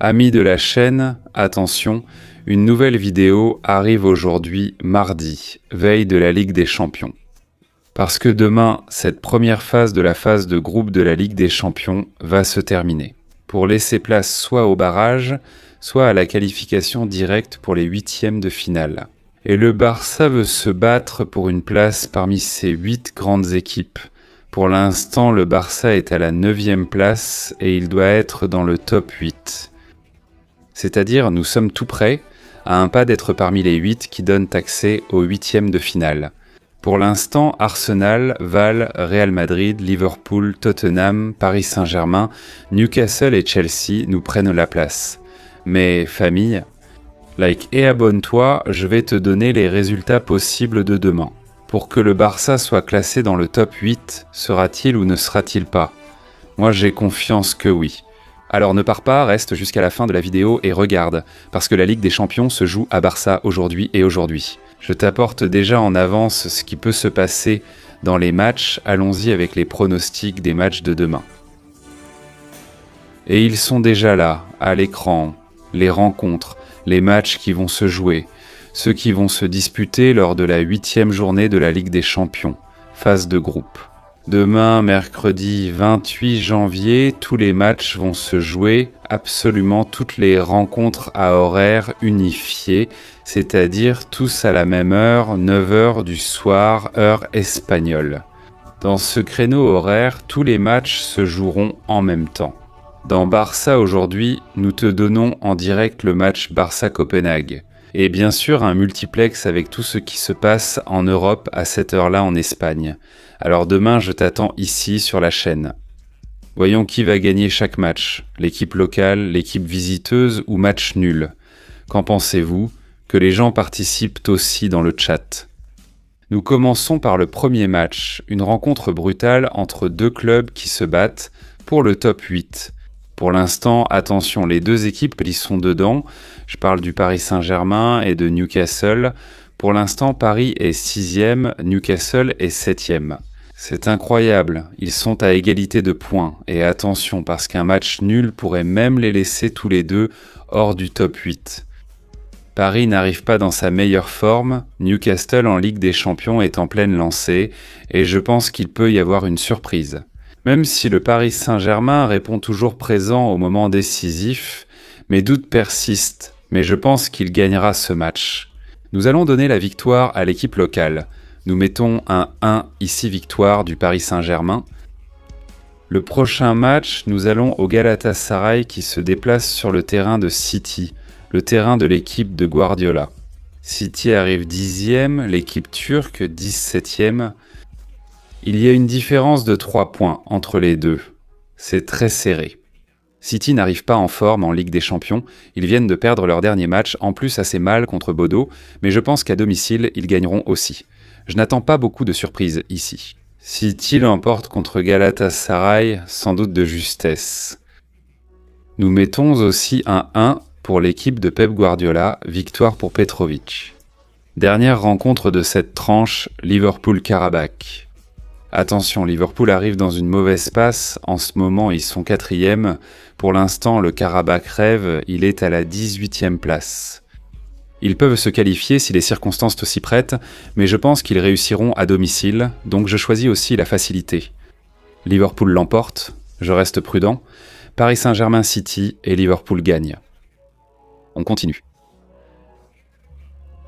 Amis de la chaîne, attention, une nouvelle vidéo arrive aujourd'hui, mardi, veille de la Ligue des Champions. Parce que demain, cette première phase de la phase de groupe de la Ligue des Champions va se terminer, pour laisser place soit au barrage, soit à la qualification directe pour les huitièmes de finale. Et le Barça veut se battre pour une place parmi ces 8 grandes équipes. Pour l'instant, le Barça est à la 9e place et il doit être dans le top 8. C'est-à-dire, nous sommes tout près, à un pas d'être parmi les 8 qui donnent accès aux huitièmes de finale. Pour l'instant, Arsenal, Val, Real Madrid, Liverpool, Tottenham, Paris Saint-Germain, Newcastle et Chelsea nous prennent la place. Mais famille, like et abonne-toi, je vais te donner les résultats possibles de demain. Pour que le Barça soit classé dans le top 8, sera-t-il ou ne sera-t-il pas? Moi j'ai confiance que oui. Alors ne pars pas, reste jusqu'à la fin de la vidéo et regarde, parce que la Ligue des Champions se joue à Barça aujourd'hui et aujourd'hui. Je t'apporte déjà en avance ce qui peut se passer dans les matchs, allons-y avec les pronostics des matchs de demain. Et ils sont déjà là, à l'écran, les rencontres, les matchs qui vont se jouer, ceux qui vont se disputer lors de la 8e journée de la Ligue des Champions, phase de groupe. Demain, mercredi 28 janvier, tous les matchs vont se jouer, absolument toutes les rencontres à horaire unifié, c'est-à-dire tous à la même heure, 9h du soir, heure espagnole. Dans ce créneau horaire, tous les matchs se joueront en même temps. Dans Barça aujourd'hui, nous te donnons en direct le match Barça-Copenhague. Et bien sûr un multiplex avec tout ce qui se passe en Europe à cette heure-là en Espagne. Alors demain je t'attends ici sur la chaîne. Voyons qui va gagner chaque match, l'équipe locale, l'équipe visiteuse ou match nul. Qu'en pensez-vous? Que les gens participent aussi dans le chat. Nous commençons par le premier match, une rencontre brutale entre deux clubs qui se battent pour le top 8. Pour l'instant, attention, les deux équipes y sont dedans. Je parle du Paris Saint-Germain et de Newcastle. Pour l'instant, Paris est 6e, Newcastle est 7e. C'est incroyable, ils sont à égalité de points. Et attention, parce qu'un match nul pourrait même les laisser tous les deux hors du top 8. Paris n'arrive pas dans sa meilleure forme, Newcastle en Ligue des Champions est en pleine lancée, et je pense qu'il peut y avoir une surprise. Même si le Paris Saint-Germain répond toujours présent au moment décisif, mes doutes persistent, mais je pense qu'il gagnera ce match. Nous allons donner la victoire à l'équipe locale. Nous mettons un 1 ici victoire du Paris Saint-Germain. Le prochain match, nous allons au Galatasaray qui se déplace sur le terrain de City, le terrain de l'équipe de Guardiola. City arrive 10e, l'équipe turque 17e. Il y a une différence de 3 points entre les deux. C'est très serré. City n'arrive pas en forme en Ligue des Champions. Ils viennent de perdre leur dernier match, en plus assez mal contre Bodo, mais je pense qu'à domicile, ils gagneront aussi. Je n'attends pas beaucoup de surprises ici. City l'emporte contre Galatasaray, sans doute de justesse. Nous mettons aussi un 1 pour l'équipe de Pep Guardiola, victoire pour Petrovic. Dernière rencontre de cette tranche, Liverpool-Karabakh. Attention, Liverpool arrive dans une mauvaise passe, en ce moment ils sont 4e, pour l'instant le Karabakh rêve, il est à la 18e place. Ils peuvent se qualifier si les circonstances s'y prêtent, mais je pense qu'ils réussiront à domicile, donc je choisis aussi la facilité. Liverpool l'emporte, je reste prudent, Paris Saint-Germain City et Liverpool gagne. On continue.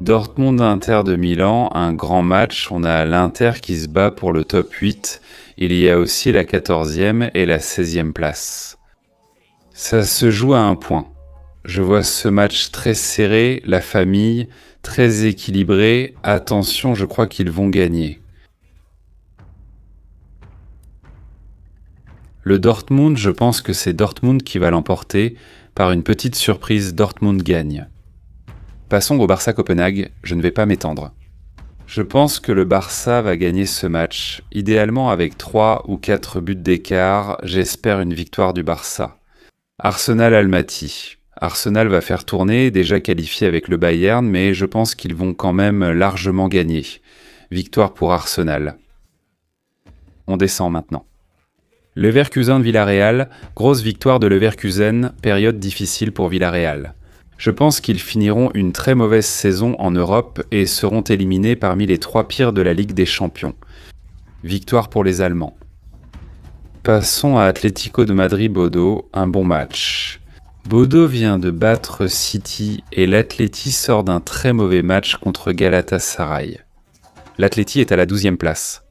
Dortmund-Inter de Milan, un grand match, on a l'Inter qui se bat pour le top 8, il y a aussi la 14e et la 16e place. Ça se joue à un point. Je vois ce match très serré, la famille, très équilibré, attention je crois qu'ils vont gagner. Le Dortmund, je pense que c'est Dortmund qui va l'emporter, par une petite surprise Dortmund gagne. Passons au Barça-Copenhague, je ne vais pas m'étendre. Je pense que le Barça va gagner ce match, idéalement avec 3 ou 4 buts d'écart, j'espère une victoire du Barça. Arsenal-Almaty. Arsenal va faire tourner, déjà qualifié avec le Bayern, mais je pense qu'ils vont quand même largement gagner. Victoire pour Arsenal. On descend maintenant. Leverkusen-Villarreal, grosse victoire de Leverkusen, période difficile pour Villarreal. Je pense qu'ils finiront une très mauvaise saison en Europe et seront éliminés parmi les 3 pires de la Ligue des Champions. Victoire pour les Allemands. Passons à Atlético de Madrid-Bodo, un bon match. Bodo vient de battre City et l'Atleti sort d'un très mauvais match contre Galatasaray. L'Atleti est à la 12e place.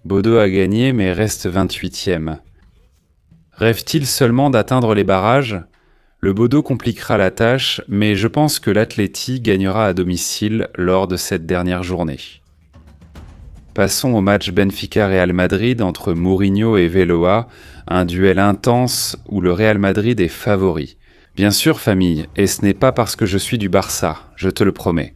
Bodo a gagné mais reste 28e. Rêve-t-il seulement d'atteindre les barrages ? Le Bodo compliquera la tâche, mais je pense que l'Atleti gagnera à domicile lors de cette dernière journée. Passons au match Benfica-Real Madrid entre Mourinho et Veloa, un duel intense où le Real Madrid est favori. Bien sûr, famille, et ce n'est pas parce que je suis du Barça, je te le promets.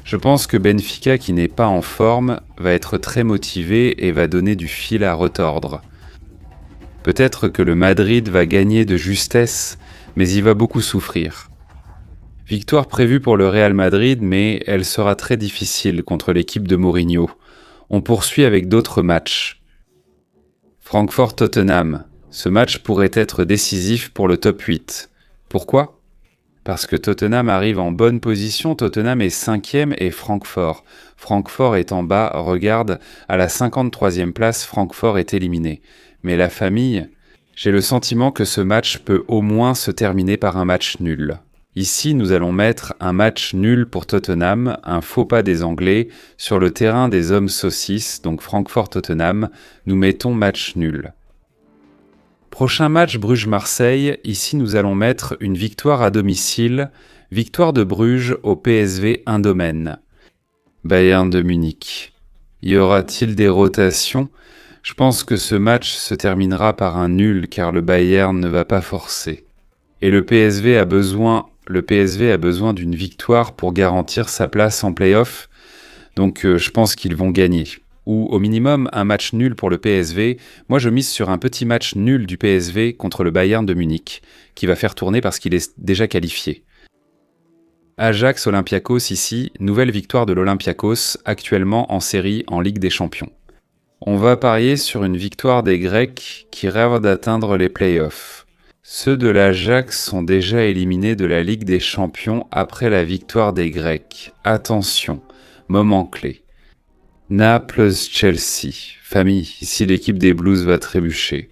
Je pense que Benfica, qui n'est pas en forme, va être très motivé et va donner du fil à retordre. Peut-être que le Madrid va gagner de justesse, mais il va beaucoup souffrir. Victoire prévue pour le Real Madrid, mais elle sera très difficile contre l'équipe de Mourinho. On poursuit avec d'autres matchs. Francfort-Tottenham. Ce match pourrait être décisif pour le top 8. Pourquoi ? Parce que Tottenham arrive en bonne position, Tottenham est 5e et Francfort. Francfort est en bas, regarde, à la 53e place, Francfort est éliminé. Mais la famille, j'ai le sentiment que ce match peut au moins se terminer par un match nul. Ici, nous allons mettre un match nul pour Tottenham, un faux pas des Anglais, sur le terrain des hommes saucisses, donc Francfort-Tottenham, nous mettons match nul. Prochain match Bruges-Marseille, ici nous allons mettre une victoire à domicile, victoire de Bruges au PSV Eindhoven. Bayern de Munich. Y aura-t-il des rotations ? Je pense que ce match se terminera par un nul car le Bayern ne va pas forcer. Et le PSV a besoin d'une victoire pour garantir sa place en play-off, donc je pense qu'ils vont gagner. Ou au minimum un match nul pour le PSV. Moi je mise sur un petit match nul du PSV contre le Bayern de Munich, qui va faire tourner parce qu'il est déjà qualifié. Ajax-Olympiakos ici, nouvelle victoire de l'Olympiakos, actuellement en série en Ligue des Champions. On va parier sur une victoire des Grecs qui rêvent d'atteindre les playoffs. Ceux de l'Ajax sont déjà éliminés de la Ligue des Champions après la victoire des Grecs. Attention, moment clé. Naples-Chelsea. Famille, ici l'équipe des Blues va trébucher.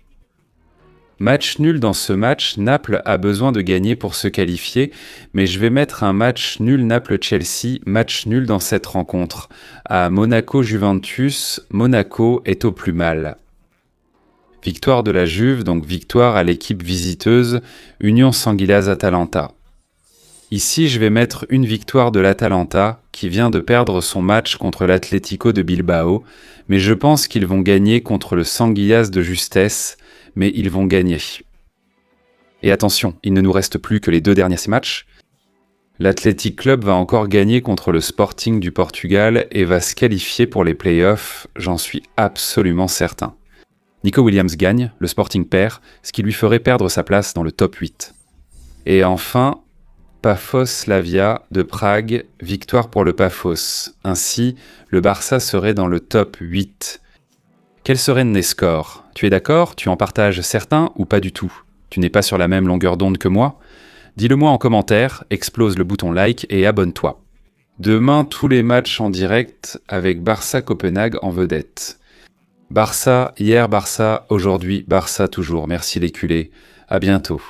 Match nul dans ce match, Naples a besoin de gagner pour se qualifier, mais je vais mettre un match nul Naples-Chelsea, match nul dans cette rencontre. À Monaco-Juventus, Monaco est au plus mal. Victoire de la Juve, donc victoire à l'équipe visiteuse, Union Sanguilaz-Atalanta. Ici, je vais mettre une victoire de l'Atalanta, qui vient de perdre son match contre l'Atlético de Bilbao, mais je pense qu'ils vont gagner contre le Sanguillas de justesse, mais ils vont gagner. Et attention, il ne nous reste plus que les 2 derniers matchs. L'Athletic Club va encore gagner contre le Sporting du Portugal et va se qualifier pour les playoffs, j'en suis absolument certain. Nico Williams gagne, le Sporting perd, ce qui lui ferait perdre sa place dans le top 8. Et enfin, Pafos Slavia de Prague, victoire pour le Pafos. Ainsi, le Barça serait dans le top 8. Quels seraient mes scores ? Tu es d'accord ? Tu en partages certains ou pas du tout ? Tu n'es pas sur la même longueur d'onde que moi ? Dis-le-moi en commentaire, explose le bouton like et abonne-toi. Demain, tous les matchs en direct avec Barça-Copenhague en vedette. Barça, hier Barça, aujourd'hui Barça toujours. Merci les culés. À bientôt.